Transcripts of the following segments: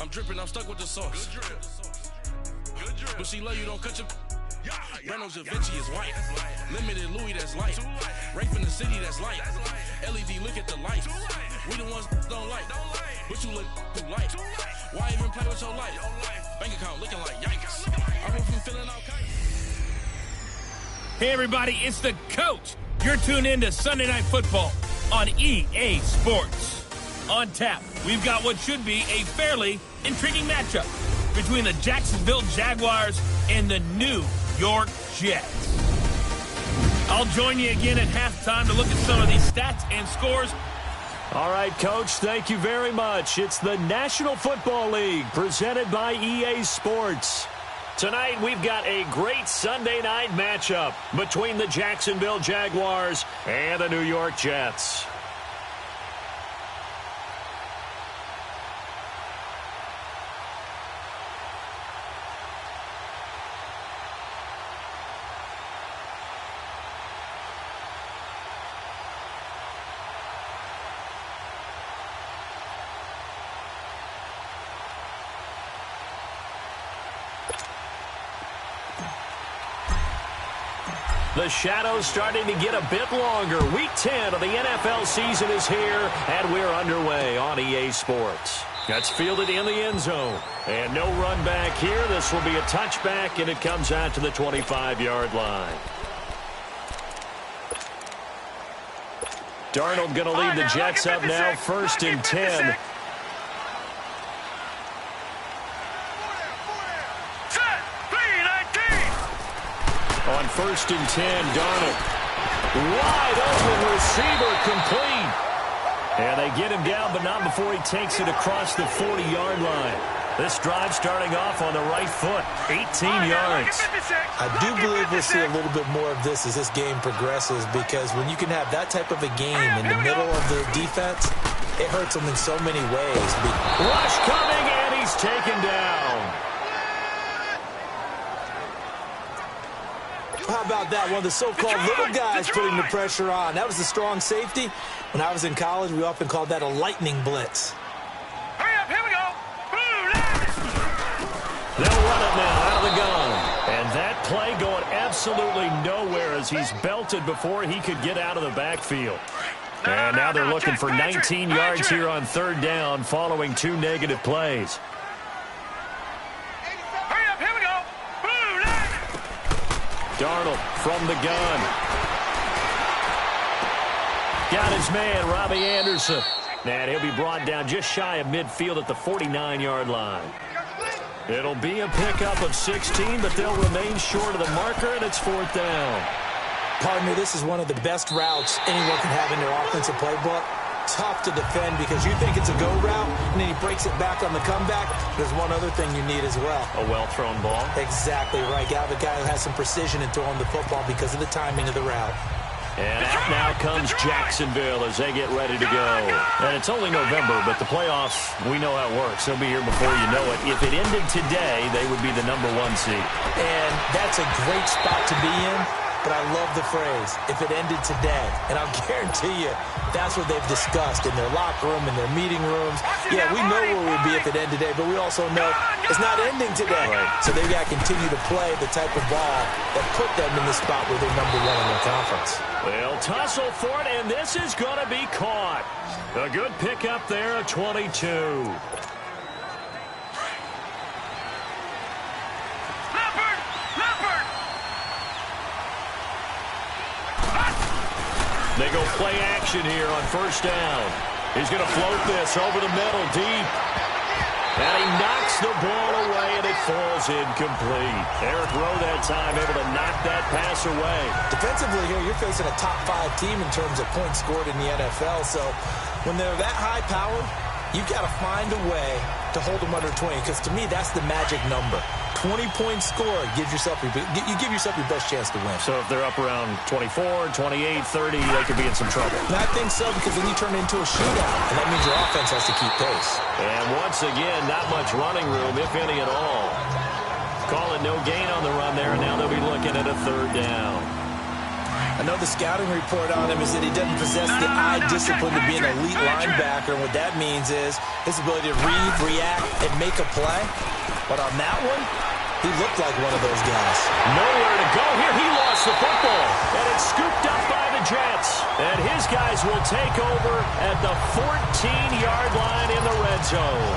I'm dripping, I'm stuck with the sauce. Good drip. Good drip. But she love you, don't cut your... Reynolds Da Vinci is white. Limited Louis, that's light. Rape in the city, that's light. LED, look at the light. We the ones don't like. But you look too light. Why even play with your life? Bank account looking like yikes. I went from feeling all kinds. Hey everybody, it's the coach. You're tuned in to Sunday Night Football on EA Sports. On tap, we've got what should be a fairly intriguing matchup between the Jacksonville Jaguars and the New York Jets. I'll join you again at halftime to look at some of these stats and scores. All right, Coach, thank you very much. It's the National Football League presented by EA Sports. Tonight, we've got a great Sunday night matchup between the Jacksonville Jaguars and the New York Jets. The shadow's starting to get a bit longer. Week 10 of the NFL season is here, and we're underway on EA Sports. That's fielded in the end zone. And no run back here. This will be a touchback, and it comes out to the 25-yard line. Darnold going to lead the Jets up now, 1st and 10. On 1st and 10, Darnold. Wide open receiver complete. And they get him down, but not before he takes it across the 40-yard line. This drive starting off on the right foot, 18 yards. I do believe we'll see a little bit more of this as this game progresses, because when you can have that type of a game in the middle of the defense, it hurts them in so many ways. Rush coming, and he's taken down. How about that? One of the so-called little guys putting the pressure on. That was the strong safety. When I was in college, we often called that a lightning blitz. Hurry up, here we go. They'll run it now out of the gun. And that play going absolutely nowhere as he's belted before he could get out of the backfield. And now they're looking for 19 yards here on 3rd down following 2 negative plays. Darnold from the gun. Got his man, Robbie Anderson. And he'll be brought down just shy of midfield at the 49-yard line. It'll be a pickup of 16, but they'll remain short of the marker, and it's 4th down. Partner, this is one of the best routes anyone can have in their offensive playbook. Tough to defend because you think it's a go route, and then he breaks it back on the comeback. There's one other thing you need as well. A well-thrown ball. Exactly right. Got a guy who has some precision in throwing the football because of the timing of the route. And out now comes Jacksonville as they get ready to go. And it's only November, but the playoffs, we know how it works. They'll be here before you know it. If it ended today, they would be the #1 seed. And that's a great spot to be in. But I love the phrase, if it ended today. And I'll guarantee you, that's what they've discussed in their locker room, in their meeting rooms. Yeah, we know where we'd be if it ended today, but we also know it's not ending today. Right. So they've got to continue to play the type of ball that put them in the spot where they're #1 in their conference. They'll tussle for it, and this is going to be caught. A good pickup there at 22. They go play action here on 1st down. He's going to float this over the middle, deep. And he knocks the ball away, and it falls incomplete. Eric Rowe that time able to knock that pass away. Defensively here, you're facing a top 5 team in terms of points scored in the NFL. So when they're that high-powered, you've got to find a way to hold them under 20, because to me, that's the magic number. 20-point score gives yourself you give yourself your best chance to win. So if they're up around 24, 28, 30, they could be in some trouble. And I think so, because then you turn it into a shootout, and that means your offense has to keep pace. And once again, not much running room, if any at all. Call it no gain on the run there, and now they'll be looking at a 3rd down. I know the scouting report on him is that he doesn't possess the eye discipline to be an elite linebacker. And what that means is his ability to read, react, and make a play. But on that one, he looked like one of those guys. Nowhere to go here. He lost the football. And it's scooped up by the Jets. And his guys will take over at the 14-yard line in the red zone.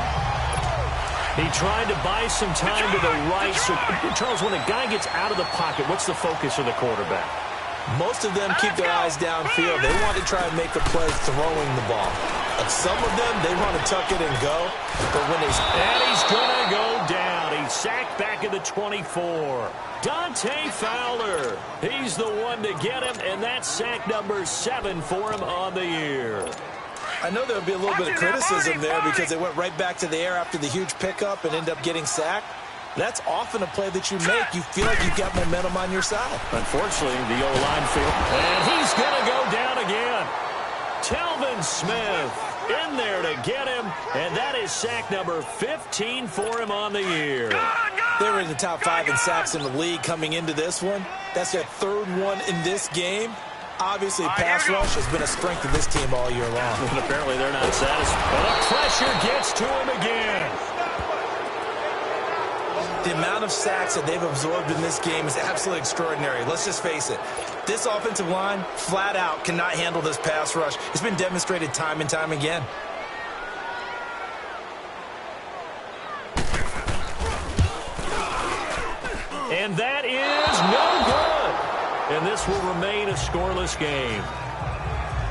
He tried to buy some time to the right. So, Charles, when a guy gets out of the pocket, what's the focus of the quarterback? Most of them keep their eyes downfield. They want to try and make a play throwing the ball. But some of them, they want to tuck it and go. But when they... And he's going to go down. He's sacked back at the 24. Dante Fowler. He's the one to get him, and that's sack number 7 for him on the year. I know there'll be a little bit of criticism there because they went right back to the air after the huge pickup and end up getting sacked. That's often a play that you make. You feel like you've got momentum on your side. Unfortunately, the O-line field. And he's going to go down again. Telvin Smith in there to get him. And that is sack number 15 for him on the year. They were in the top 5 in sacks in the league coming into this one. That's their 3rd one in this game. Obviously, pass rush has been a strength of this team all year long. And apparently they're not satisfied. But the pressure gets to him again. The amount of sacks that they've absorbed in this game is absolutely extraordinary. Let's just face it. This offensive line, flat out, cannot handle this pass rush. It's been demonstrated time and time again. And that is no good. And this will remain a scoreless game.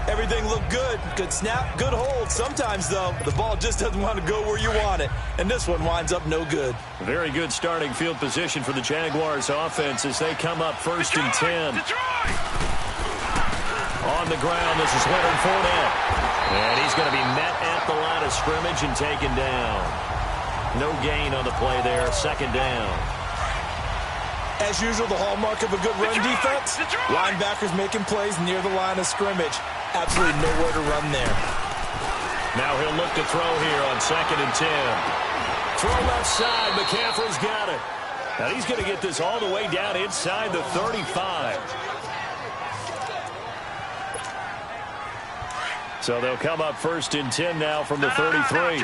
Everything looked good. Good snap, good hold. Sometimes, though, the ball just doesn't want to go where you want it. And this one winds up no good. Very good starting field position for the Jaguars offense as they come up 1st and 10. On the ground, this is Leonard Fournette. And he's going to be met at the line of scrimmage and taken down. No gain on the play there. 2nd down. As usual, the hallmark of a good run defense, linebackers making plays near the line of scrimmage. Absolutely nowhere to run there. Now he'll look to throw here on 2nd and 10. Throw left side. McCaffrey's got it. Now he's going to get this all the way down inside the 35. So they'll come up 1st and 10 now from the 33.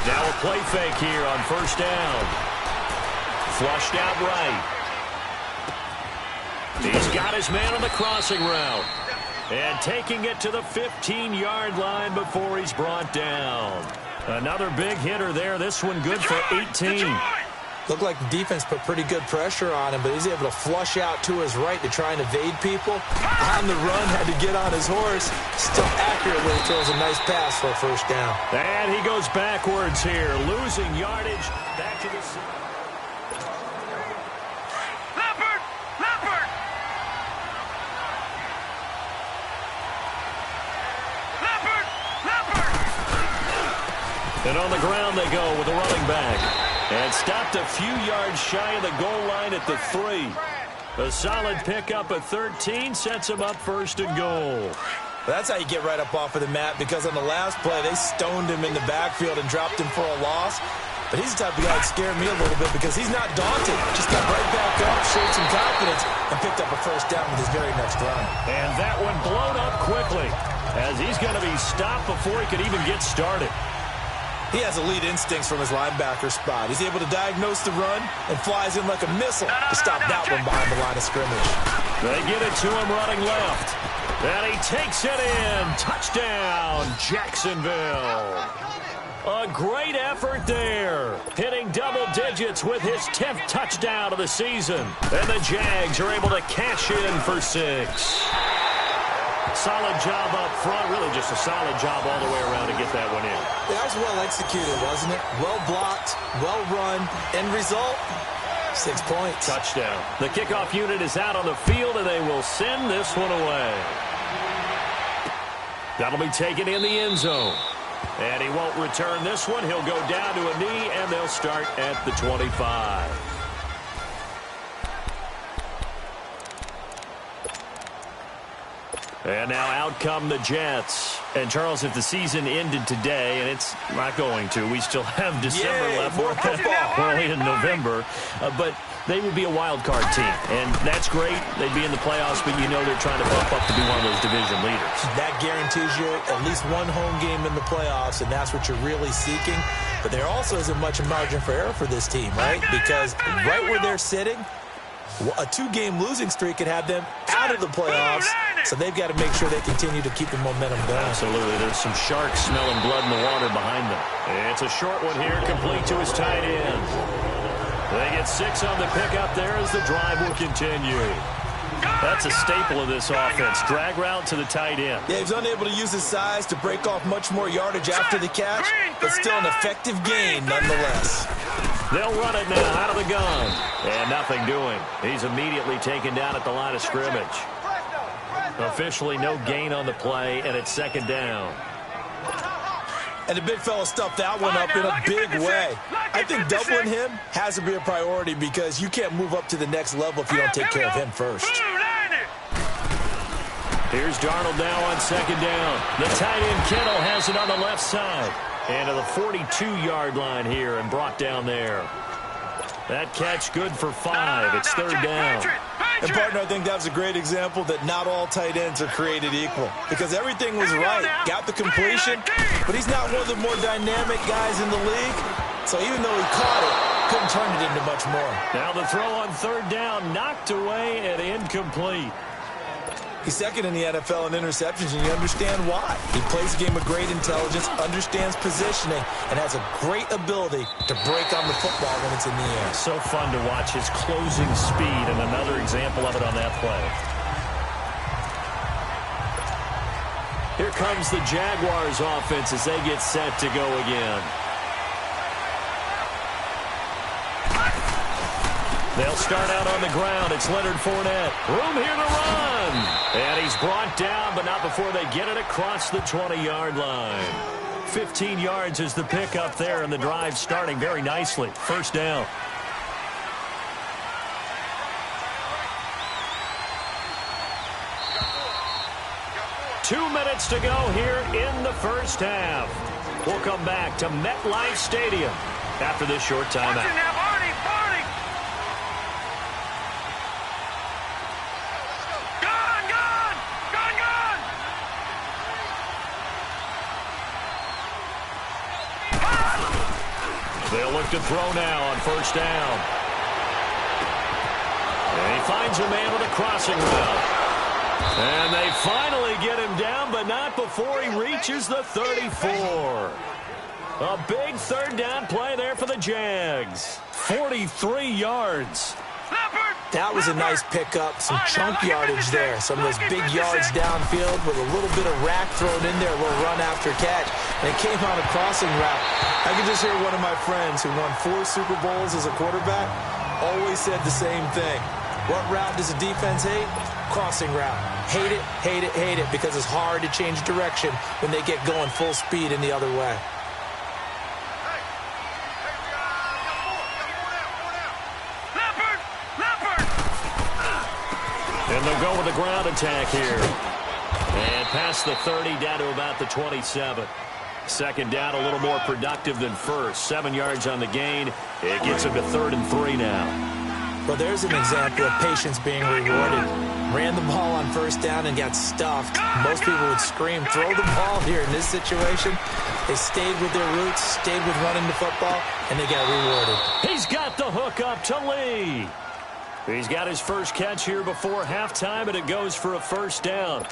Now a play fake here on 1st down. Flushed out right. He's got his man on the crossing route. And taking it to the 15-yard line before he's brought down. Another big hitter there. This one good for 18. Looked like the defense put pretty good pressure on him, but he's able to flush out to his right to try and evade people. On the run, had to get on his horse. Still accurately throws a nice pass for a 1st down. And he goes backwards here, losing yardage. Back to the... And on the ground they go with the running back. And stopped a few yards shy of the goal line at the 3. A solid pickup at 13 sets him up 1st and goal. That's how you get right up off of the mat, because on the last play, they stoned him in the backfield and dropped him for a loss. But he's the type of guy that scared me a little bit because he's not daunted. Just got right back up, showed some confidence, and picked up a 1st down with his very next run. And that one blown up quickly as he's going to be stopped before he could even get started. He has elite instincts from his linebacker spot. He's able to diagnose the run and flies in like a missile to stop that one behind the line of scrimmage. They get it to him running left. And he takes it in. Touchdown, Jacksonville. A great effort there. Hitting double digits with his 10th touchdown of the season. And the Jags are able to cash in for 6. Solid job up front. Really just a solid job all the way around to get that one in. That was well executed, wasn't it? Well blocked, well run. End result, 6 points. Touchdown. The kickoff unit is out on the field, and they will send this one away. That'll be taken in the end zone. And he won't return this one. He'll go down to a knee, and they'll start at the 25. And now out come the Jets. And, Charles, if the season ended today, and it's not going to, we still have December left. More football. We're only in November. But they would be a wild card team, and that's great. They'd be in the playoffs, but you know they're trying to bump up to be one of those division leaders. That guarantees you at least one home game in the playoffs, and that's what you're really seeking. But there also isn't much margin for error for this team, right? Because right where they're sitting, a 2-game losing streak could have them out of the playoffs, so they've got to make sure they continue to keep the momentum going. Absolutely. There's some sharks smelling blood in the water behind them. It's a short one here, complete to his tight end. They get 6 on the pickup there as the drive will continue. That's a staple of this offense. Drag route to the tight end. Yeah, he's unable to use his size to break off much more yardage after the catch, but still an effective gain nonetheless. They'll run it now out of the gun. And nothing doing. He's immediately taken down at the line of scrimmage. Officially no gain on the play, and it's second down. And the big fella stuffed that one up in a big way. I think doubling him has to be a priority because you can't move up to the next level if you don't take care of him first. Here's Darnold now on second down. The tight end Kittle has it on the left side. And to the 42-yard line here and brought down there. That catch good for 5. It's third down. And, partner, I think that was a great example that not all tight ends are created equal. Because everything was right. Got the completion, but he's not one of the more dynamic guys in the league. So even though he caught it, couldn't turn it into much more. Now the throw on third down, knocked away and incomplete. He's second in the NFL in interceptions, and you understand why. He plays a game of great intelligence, understands positioning, and has a great ability to break on the football when it's in the air. So fun to watch his closing speed, and another example of it on that play. Here comes the Jaguars offense as they get set to go again. They'll start out on the ground. It's Leonard Fournette. Room here to run. And he's brought down, but not before they get it across the 20-yard line. 15 yards is the pickup there, and the drive starting very nicely. First down. Two minutes to go here in the first half. We'll come back to MetLife Stadium after this short timeout. They'll look to throw now on first down. And he finds a man with a crossing route. And they finally get him down, but not before he reaches the 34. A big third down play there for the Jags. 43 yards. That was a nice pickup, some chunk yardage there. Some of those big yards downfield with a little bit of rack thrown in there, a little run after catch. And it came on a crossing route. I can just hear one of my friends who won 4 Super Bowls as a quarterback always said the same thing. What route does a defense hate? Crossing route. Hate it, hate it, hate it, because it's hard to change direction when they get going full speed in the other way. And they'll go with the ground attack here. And past the 30, down to about the 27. Second down, a little more productive than first. 7 yards on the gain. It gets him to 3rd and 3 now. Well, there's an example of patience being rewarded. Ran the ball on first down and got stuffed. Most people would scream, throw the ball here. In this situation, they stayed with their roots, stayed with running the football, and they got rewarded. He's got the hook up to Lee. He's got his first catch here before halftime, and it goes for a first down.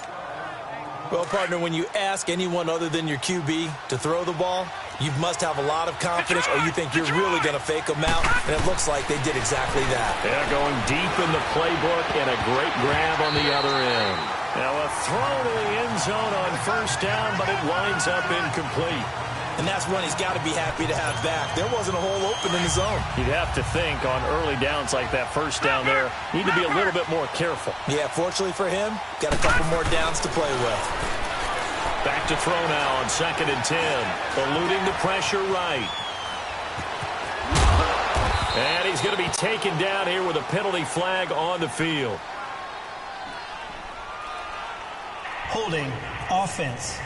Well, partner, when you ask anyone other than your QB to throw the ball, you must have a lot of confidence, or you think you're really going to fake them out, and it looks like they did exactly that. Yeah, going deep in the playbook, and a great grab on the other end. Now a throw to the end zone on first down, but it winds up incomplete. And that's one he's got to be happy to have back. There wasn't a hole open in the zone. You'd have to think on early downs like that first down there, need to be a little bit more careful. Yeah, fortunately for him, got a couple more downs to play with. Back to throw now on 2nd and 10. Eluding the pressure right. And he's going to be taken down here with a penalty flag on the field. Holding offense.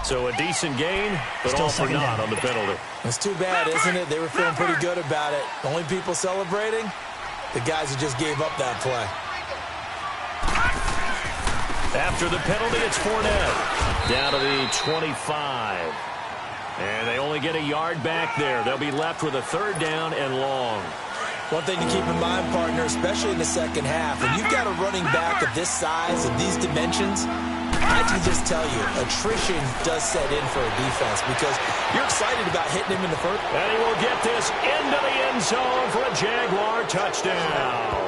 So a decent gain, but Still all for naught on the penalty. It's too bad, isn't it? They were feeling pretty good about it. The only people celebrating, the guys who just gave up that play. After the penalty, it's Fournette. Down to the 25. And they only get a yard back there. They'll be left with a third down and long. One thing to keep in mind, partner, especially in the second half, when you've got a running back of this size and these dimensions, I can just tell you, attrition does set in for a defense because you're excited about hitting him in the first. And he will get this into the end zone for a Jaguar touchdown.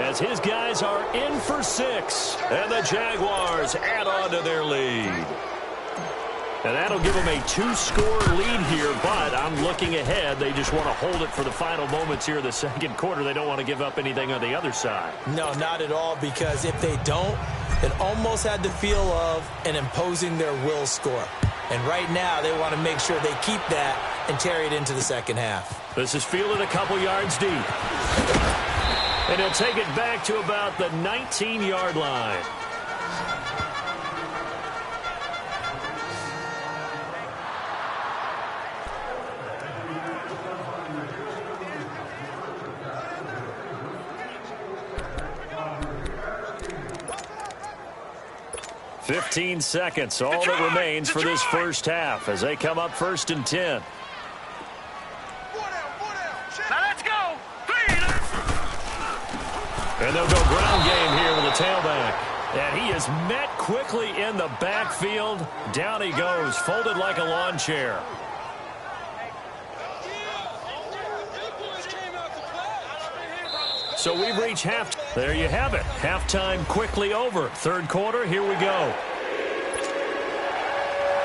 As his guys are in for 6, and the Jaguars add on to their lead. And that'll give them a 2-score lead here, but I'm looking ahead. They just want to hold it for the final moments here in the second quarter. They don't want to give up anything on the other side. No, not at all, because if they don't, it almost had the feel of an imposing their will score. And right now, they want to make sure they keep that and carry it into the second half. This is fielded a couple yards deep. And he'll take it back to about the 19-yard line. $15 seconds, all that remains for this first half as they come up 1st and 10. Now let's go. 3. And they'll go ground game here with the tailback. And he is met quickly in the backfield. Down he goes, folded like a lawn chair. So we've reached half. There you have it. Halftime quickly over. Third quarter, here we go.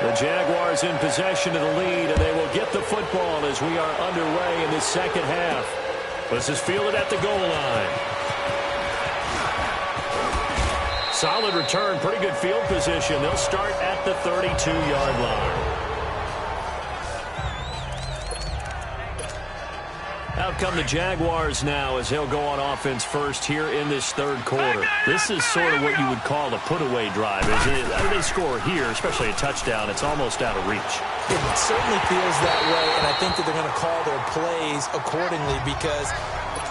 The Jaguars in possession of the lead, and they will get the football as we are underway in the second half. This is fielded at the goal line. Solid return, pretty good field position. They'll start at the 32-yard line. Out come the Jaguars now as they'll go on offense first here in this third quarter. This is sort of what you would call a put-away drive, isn't it? I mean, they score here, especially a touchdown. It's almost out of reach. It certainly feels that way, and I think that they're going to call their plays accordingly because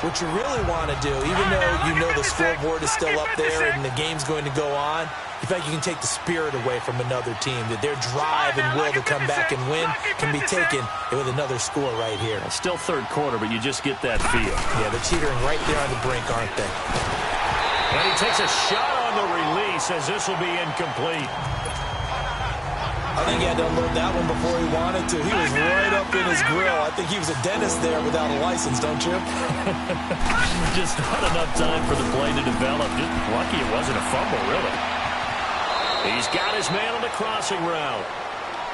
what you really want to do, even though you know the scoreboard is still up there and the game's going to go on, you feel like you can take the spirit away from another team, that their drive and will to come back and win can be taken with another score right here. It's still third quarter, but you just get that feel. Yeah, they're teetering right there on the brink, aren't they? And he takes a shot on the release as this will be incomplete. I think he had to unload that one before he wanted to. He was right up in his grill. I think he was a dentist there without a license, don't you? Just not enough time for the play to develop. Just lucky it wasn't a fumble, really. He's got his man on the crossing route.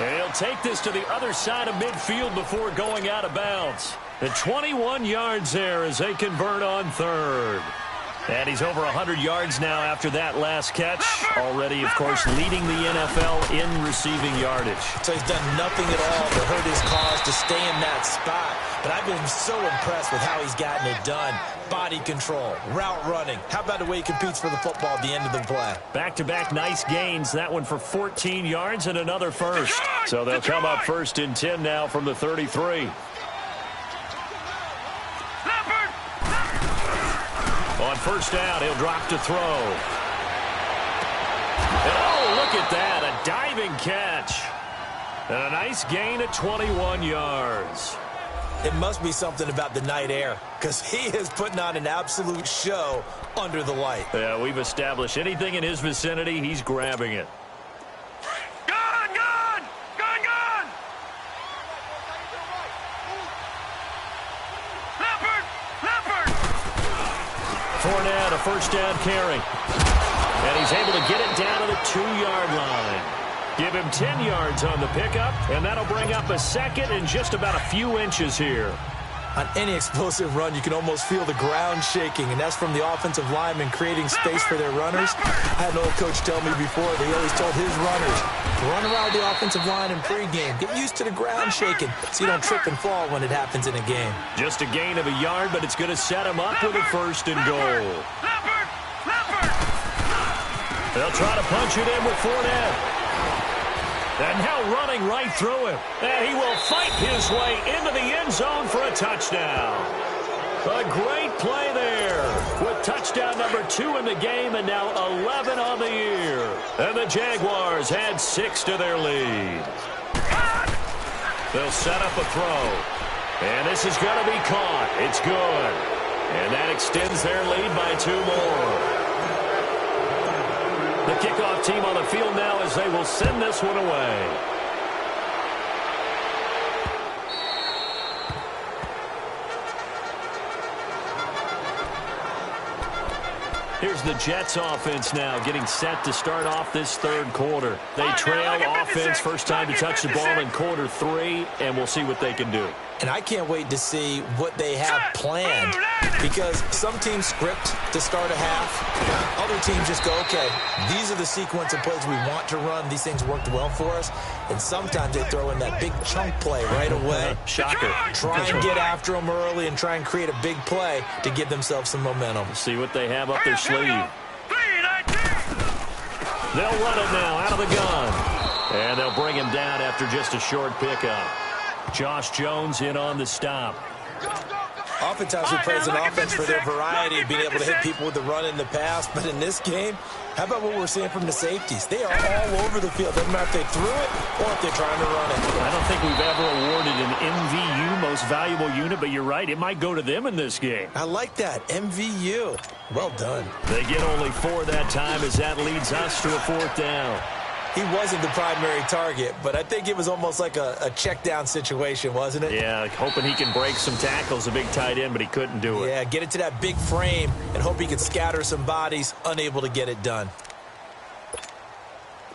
And he'll take this to the other side of midfield before going out of bounds. The 21 yards there as they convert on third. And he's over 100 yards now after that last catch. Already, of course, leading the NFL in receiving yardage. So he's done nothing at all to hurt his cause to stay in that spot. But I've been so impressed with how he's gotten it done. Body control, route running. How about the way he competes for the football at the end of the play? Back-to-back nice gains. That one for 14 yards and another first. So they'll come up 1st and 10 now from the 33. On first down, he'll drop to throw. And oh, look at that, a diving catch. And a nice gain of 21 yards. It must be something about the night air, because he is putting on an absolute show under the light. Yeah, we've established anything in his vicinity, he's grabbing it. Fournette, a first down carry. And he's able to get it down to the 2-yard line. Give him 10 yards on the pickup, and that'll bring up a second and just about a few inches here. On any explosive run, you can almost feel the ground shaking, and that's from the offensive linemen creating space for their runners. I had an old coach tell me before, they always told his runners, run around the offensive line in pregame. Get used to the ground shaking so you don't trip and fall when it happens in a game. Just a gain of a yard, but it's going to set him up with a 1st and goal. They'll try to punch it in with Fournette. And now running right through him. And he will fight his way into the end zone for a touchdown. A great play there with touchdown number 2 in the game and now 11 on the year. And the Jaguars add 6 to their lead. They'll set up a throw. And this is going to be caught. It's good. And that extends their lead by 2 more. The kickoff team on the field now as they will send this one away. Here's the Jets offense now getting set to start off this third quarter. They trail offense, first time to touch the ball in quarter 3, and we'll see what they can do. And I can't wait to see what they have planned, because some teams script to start a half. Other teams just go, okay, these are the sequence of plays we want to run. These things worked well for us. And sometimes they throw in that big chunk play right away. Shocker. Try and get after them early and try and create a big play to give themselves some momentum. See what they have up their sleeve. They'll run it now out of the gun. And they'll bring him down after just a short pickup. Josh Jones in on the stop. Oftentimes we praise an offense for their variety of being able to hit people with the run in the pass. But in this game, how about what we're seeing from the safeties? They are all over the field. Doesn't matter if they threw it or if they're trying to run it. I don't think we've ever awarded an MVU, most valuable unit, but you're right. It might go to them in this game. I like that. MVU. Well done. They get only 4 that time as that leads us to a 4th down. He wasn't the primary target, but I think it was almost like a check down situation, wasn't it? Yeah, hoping he can break some tackles, a big tight end, but he couldn't do it. Yeah, get it to that big frame and hope he could scatter some bodies, unable to get it done.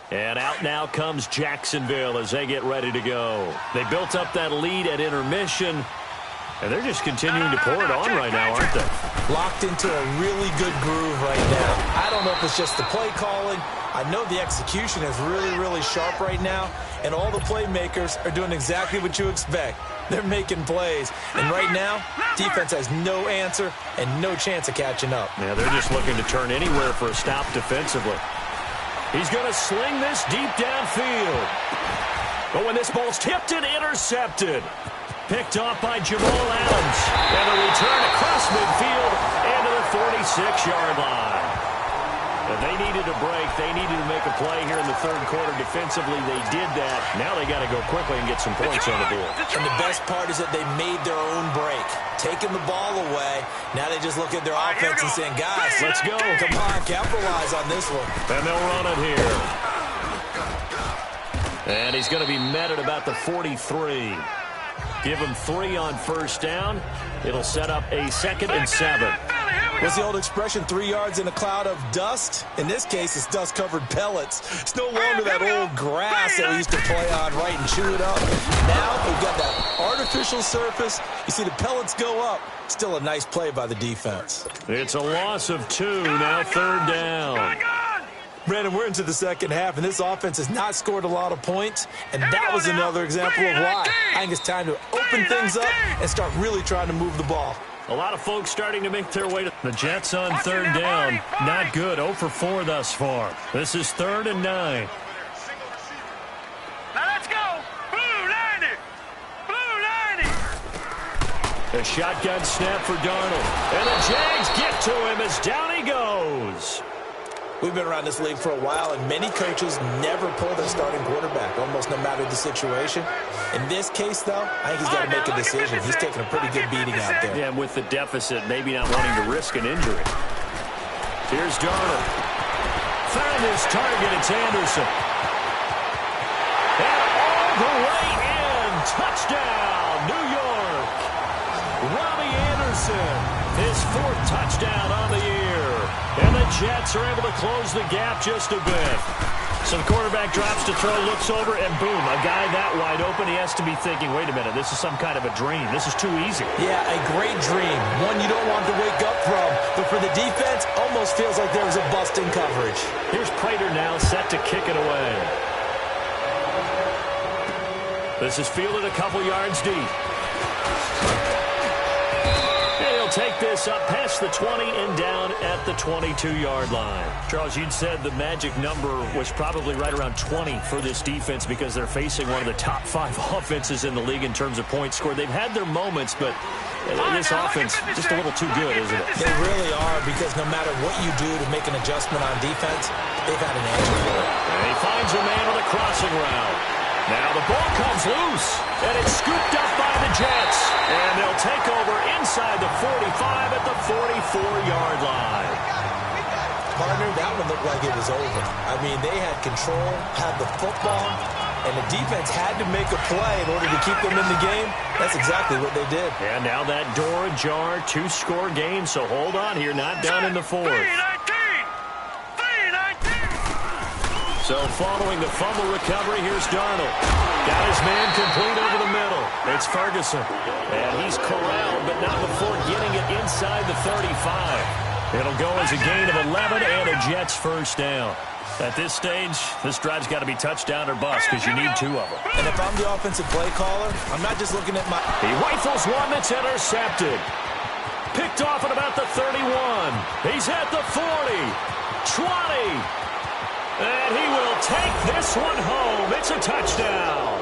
And out now comes Jacksonville as they get ready to go. They built up that lead at intermission, and they're just continuing to pour it on right now, aren't they? Locked into a really good groove right now. I don't know if it's just the play calling. I know the execution is really, really sharp right now, and all the playmakers are doing exactly what you expect. They're making plays, and right now, defense has no answer and no chance of catching up. Yeah, they're just looking to turn anywhere for a stop defensively. He's going to sling this deep downfield. But when this ball's tipped and intercepted, picked off by Jamal Adams, and a return across midfield into the 46-yard line. And they needed a break. They needed to make a play here in the third quarter defensively. They did that. Now they got to go quickly and get some points on the board. And the best part is that they made their own break, taking the ball away. Now they just look at their offense and saying, guys, let's go. Come on, capitalize on this one. And they'll run it here. And he's going to be met at about the 43. Give him 3 on first down. It'll set up a 2nd and 7. What's the old expression, 3 yards in a cloud of dust? In this case, it's dust-covered pellets. It's no longer that old grass that we used to play on, right, and chew it up. Now we've got that artificial surface. You see the pellets go up. Still a nice play by the defense. It's a loss of 2, now 3rd down. Brandon, we're into the second half, and this offense has not scored a lot of points, and that was another example of why. I think it's time to open things up and start really trying to move the ball. A lot of folks starting to make their way to the Jets on 3rd down. Not good. 0 for 4 thus far. This is 3rd and 9. Now let's go. Blue 90. Blue 90. A shotgun snap for Darnold. And the Jags get to him as down he goes. We've been around this league for a while, and many coaches never pull their starting quarterback, almost no matter the situation. In this case, though, I think he's got to make a decision. He's taking a pretty good beating out there. Yeah, and with the deficit, maybe not wanting to risk an injury. Here's Darnold. Found his target. It's Anderson. And all the way in. Touchdown, New York. Robbie Anderson, his 4th touchdown on the year. And the Jets are able to close the gap just a bit. So the quarterback drops to throw, looks over, and boom, a guy that wide open, he has to be thinking, wait a minute, this is some kind of a dream. This is too easy. Yeah, a great dream. One you don't want to wake up from. But for the defense, almost feels like there was a bust in coverage. Here's Prater now set to kick it away. This is fielded a couple yards deep. He'll take this up past the 20 and down at the 22-yard line. Charles, you'd said the magic number was probably right around 20 for this defense because they're facing one of the top 5 offenses in the league in terms of points scored. They've had their moments, but this offense just a little too good, isn't it? They really are, because no matter what you do to make an adjustment on defense, they've had an answer for it. And he finds a man with a crossing route. Now the ball comes loose, and it's scooped up by the Jets. And they'll take over inside the 45 at the 44-yard line. Partner, that one looked like it was over. I mean, they had control, had the football, and the defense had to make a play in order to keep them in the game. That's exactly what they did. And now that door ajar, 2-score game, so hold on here, not done in the fourth. So following the fumble recovery, here's Darnold. Got his man complete over the middle. It's Ferguson. And he's corralled, but not before getting it inside the 35. It'll go as a gain of 11 and a Jets first down. At this stage, this drive's got to be touchdown or bust because you need 2 of them. And if I'm the offensive play caller, I'm not just looking at my... He rifles one that's intercepted. Picked off at about the 31. He's at the 40. 20. And he will take this one home. It's a touchdown.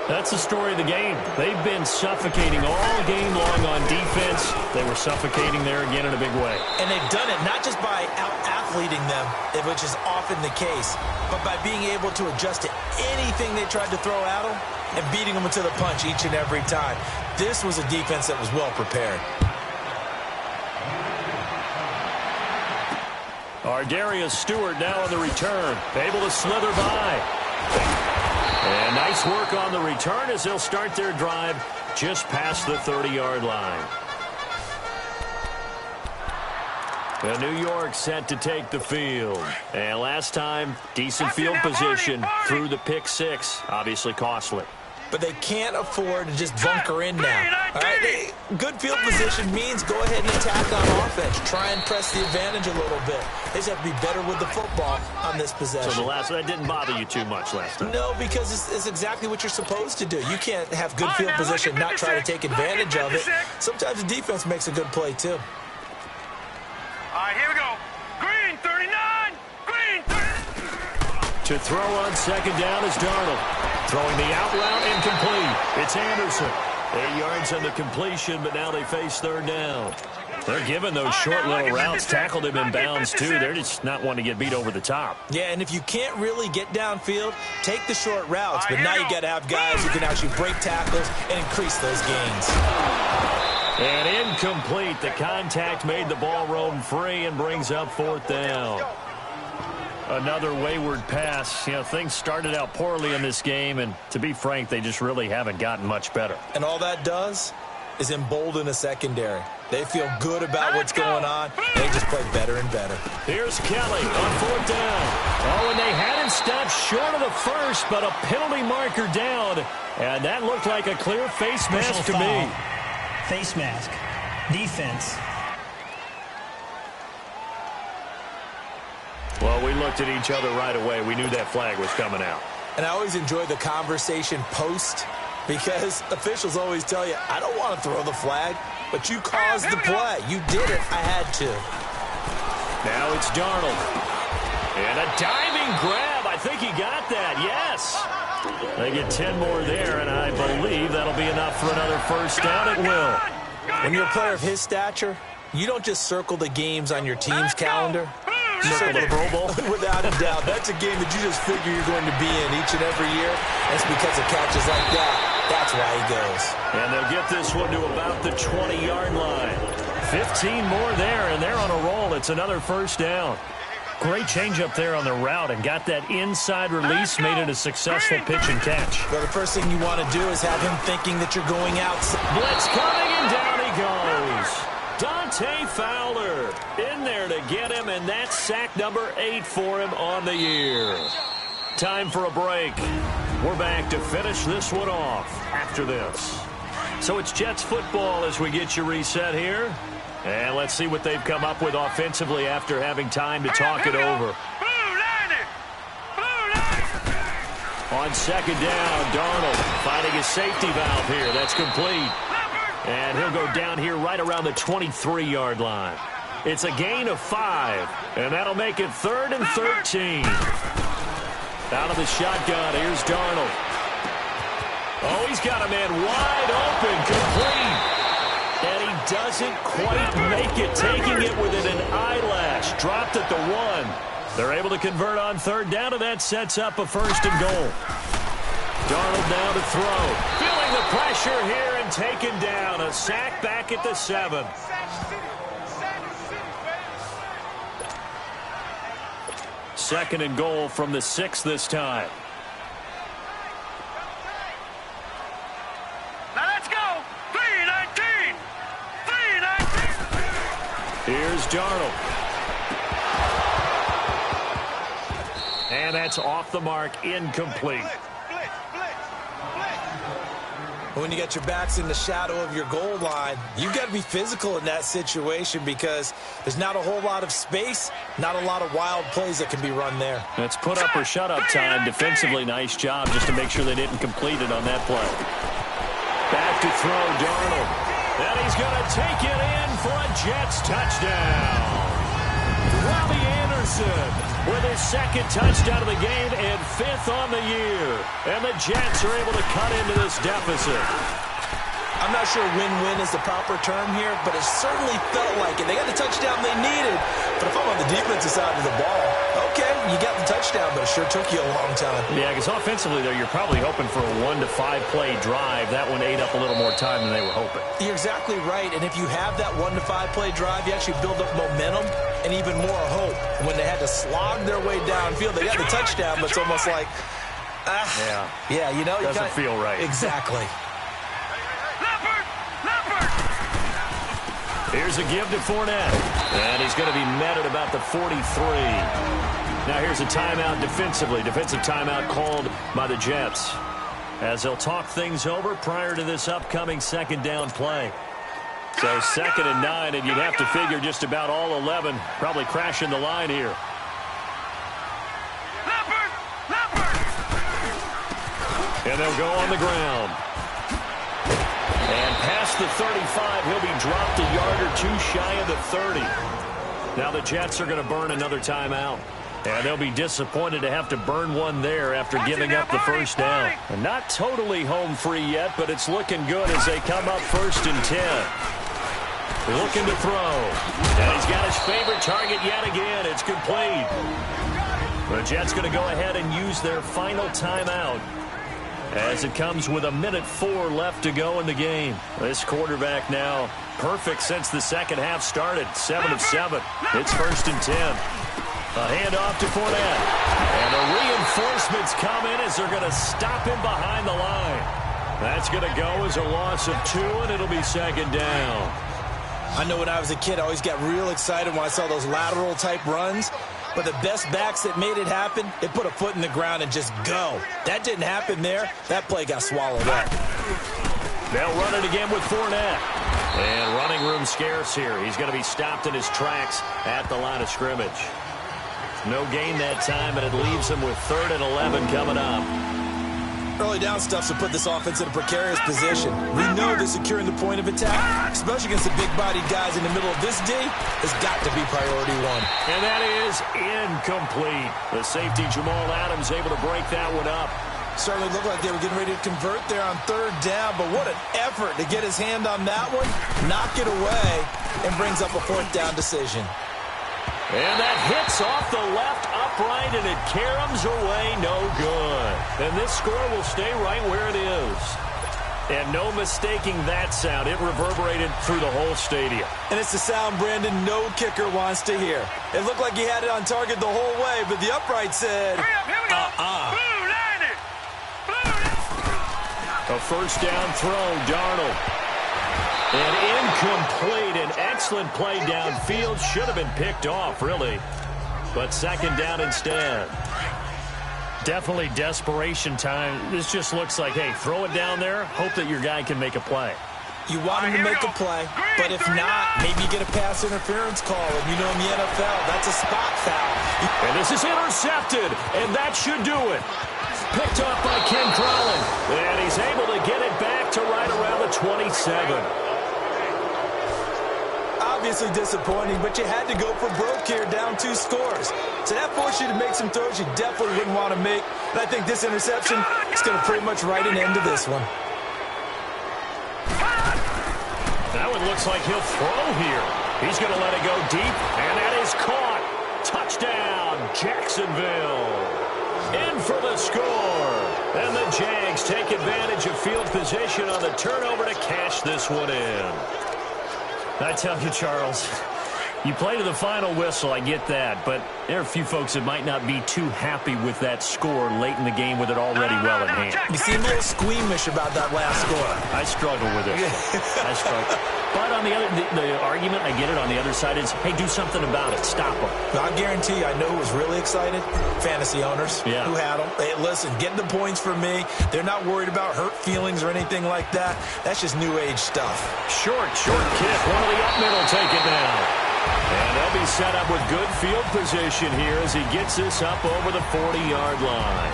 That's the story of the game. They've been suffocating all game long on defense. They were suffocating there again in a big way. And they've done it not just by out-athleting them, which is often the case, but by being able to adjust to anything they tried to throw at them and beating them to the punch each and every time. This was a defense that was well prepared. Darius Stewart now on the return, able to slither by. And nice work on the return as they'll start their drive just past the 30-yard line. The New York set to take the field. And last time, decent field position through the pick 6, obviously costly. But they can't afford to just bunker in now. All right, good field position means go ahead and attack on offense. Try and press the advantage a little bit. They just have to be better with the football on this possession. So that didn't bother you too much last time? No, because it's exactly what you're supposed to do. You can't have good field position, not try to take advantage of it. Sometimes the defense makes a good play, too. All right, here we go. Green, 39. Green, 39. To throw on second down is Darnold. Throwing the out route incomplete. It's Anderson. 8 yards on the completion, but now they face third down. They're giving those short little routes. Tackled him in bounds, too. They're just not wanting to get beat over the top. Yeah, and if you can't really get downfield, take the short routes. But now you got to have guys who can actually break tackles and increase those gains. And incomplete. The contact made the ball roam free and brings up fourth down. Another wayward pass. You know, things started out poorly in this game, and to be frank, they just really haven't gotten much better. And all that does is embolden a secondary. They feel good about what's going on, and they just play better and better. Here's Kelly on fourth down. Oh, and they had him stopped short of the first, but a penalty marker down, and that looked like a clear face mask to me. Face mask. Defense. Well, we looked at each other right away. We knew that flag was coming out. And I always enjoy the conversation post, because officials always tell you, I don't want to throw the flag, but you caused the play. You did it. I had to. Now it's Darnold. And a diving grab. I think he got that. Yes. They get 10 more there, and I believe that'll be enough for another first down. It will. When you're a player of his stature, you don't just circle the games on your team's calendar. You circle the Pro Bowl? Without a doubt. That's a game that you just figure you're going to be in each and every year. That's because of catches like that. That's why he goes. And they'll get this one to about the 20-yard line. 15 more there, and they're on a roll. It's another first down. Great change up there on the route and got that inside release, made it a successful pitch and catch. Well, the first thing you want to do is have him thinking that you're going outside. Blitz coming, and down he goes. Dante Fowler in there to get him, and that's sack number 8 for him on the year. Time for a break. We're back to finish this one off after this. So it's Jets football as we get you reset here. And let's see what they've come up with offensively after having time to talk it over. On second down, Darnold finding his safety valve here. That's complete. And he'll go down here right around the 23-yard line. It's a gain of 5, and that'll make it 3rd and 13. Out of the shotgun, here's Darnold. Oh, he's got a man wide open, complete. And he doesn't quite make it, taking it within an eyelash. Dropped at the 1. They're able to convert on 3rd down, and that sets up a 1st and goal. Darnold now to throw. Feeling the pressure here and taken down. A sack back at the 7. Second and goal from the 6 this time. Now let's go. 3-19. 3-19. Here's Darnold. And that's off the mark, incomplete. When you get your backs in the shadow of your goal line, you've got to be physical in that situation because there's not a whole lot of space, not a lot of wild plays that can be run there. That's put up or shut up time. Defensively, nice job just to make sure they didn't complete it on that play. Back to throw, Darnold. And he's going to take it in for a Jets touchdown. Robbie Anderson with his 2nd touchdown of the game and 5th on the year. And the Jets are able to cut into this deficit. I'm not sure win-win is the proper term here, but it certainly felt like it. They got the touchdown they needed, but if I'm on the defensive side of the ball, okay, you got the touchdown, but it sure took you a long time. Yeah, because offensively, though, you're probably hoping for a 1 to 5 play drive. That one ate up a little more time than they were hoping. You're exactly right, and if you have that 1 to 5 play drive, you actually build up momentum and even more hope. When they had to slog their way downfield, they got the touchdown, but it's almost like, yeah, you know, doesn't feel right. Exactly. Here's a give to Fournette. And he's going to be met at about the 43. Now here's a timeout defensively. Defensive timeout called by the Jets, as they'll talk things over prior to this upcoming 2nd down play. So 2nd and 9, and you'd have to figure just about all 11 probably crashing the line here. And they'll go on the ground. And past the 35, he'll be dropped a yard or 2 shy of the 30. Now the Jets are going to burn another timeout. And they'll be disappointed to have to burn one there after giving up the 1st down. And not totally home free yet, but it's looking good as they come up 1st and 10. Looking to throw. And he's got his favorite target yet again. It's complete. The Jets going to go ahead and use their final timeout, as it comes with 1:04 left to go in the game. This quarterback now perfect since the 2nd half started. 7 of 7. It's 1st and 10. A handoff to Fournette. And the reinforcements come in as they're going to stop him behind the line. That's going to go as a loss of 2, and it'll be 2nd down. I know when I was a kid, I always got real excited when I saw those lateral-type runs. But the best backs that made it happen, they put a foot in the ground and just go. That didn't happen there. That play got swallowed up. They'll run it again with Fournette. And running room scarce here. He's going to be stopped in his tracks at the line of scrimmage. No gain that time, and it leaves him with 3rd and 11 coming up. Early down stuff to put this offense in a precarious position. We know that securing the point of attack, especially against the big-bodied guys in the middle of this D, has got to be priority 1. And that is incomplete. The safety, Jamal Adams, able to break that one up. Certainly looked like they were getting ready to convert there on 3rd down, but what an effort to get his hand on that one, knock it away, and brings up a 4th down decision. And that hits off the left upright, and it caroms away, no good. And this score will stay right where it is. And no mistaking that sound. It reverberated through the whole stadium. And it's the sound Brandon no kicker wants to hear. It looked like he had it on target the whole way, but the upright said, A 1st down throw, Darnold. And incomplete. An excellent play downfield. Should have been picked off, really. But 2nd down instead. Definitely desperation time. This just looks like, hey, throw it down there, hope that your guy can make a play. You want him to make a play, but if not, maybe you get a pass interference call. And you know in the NFL, that's a spot foul. And this is intercepted, and that should do it. Picked off by Ken Crowlin, and he's able to get it back to right around the 27. Obviously disappointing, but you had to go for broke here, down 2 scores. So that forced you to make some throws you definitely wouldn't want to make. And I think this interception is going to pretty much write an end to this one. That one looks like he'll throw here. He's going to let it go deep, and that is caught. Touchdown, Jacksonville. In for the score. And the Jags take advantage of field position on the turnover to cash this one in. I tell you, Charles, you play to the final whistle, I get that, but there are a few folks that might not be too happy with that score late in the game with it already well in hand. You seem a little squeamish about that last score. I struggle with it. I struggle. But on the other, the argument, I get it, on the other side is, hey, do something about it. Stop them. I guarantee you, I know who was really excited. Fantasy owners who had them. Hey, listen, get the points for me. They're not worried about hurt feelings or anything like that. That's just new age stuff. Short kick. One of the up middle take it down. And they'll be set up with good field position here as he gets this up over the 40-yard line.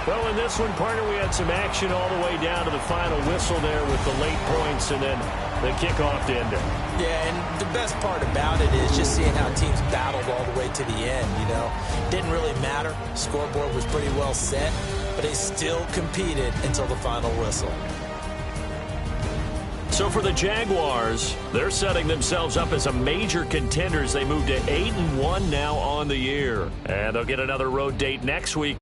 Well, in this one, partner, we had some action all the way down to the final whistle there with the late points and then the kickoff to end it. Yeah, and the best part about it is just seeing how teams battled all the way to the end, you know. Didn't really matter. Scoreboard was pretty well set, but they still competed until the final whistle. So for the Jaguars, they're setting themselves up as a major contender as they move to 8-1 now on the year. And they'll get another road date next week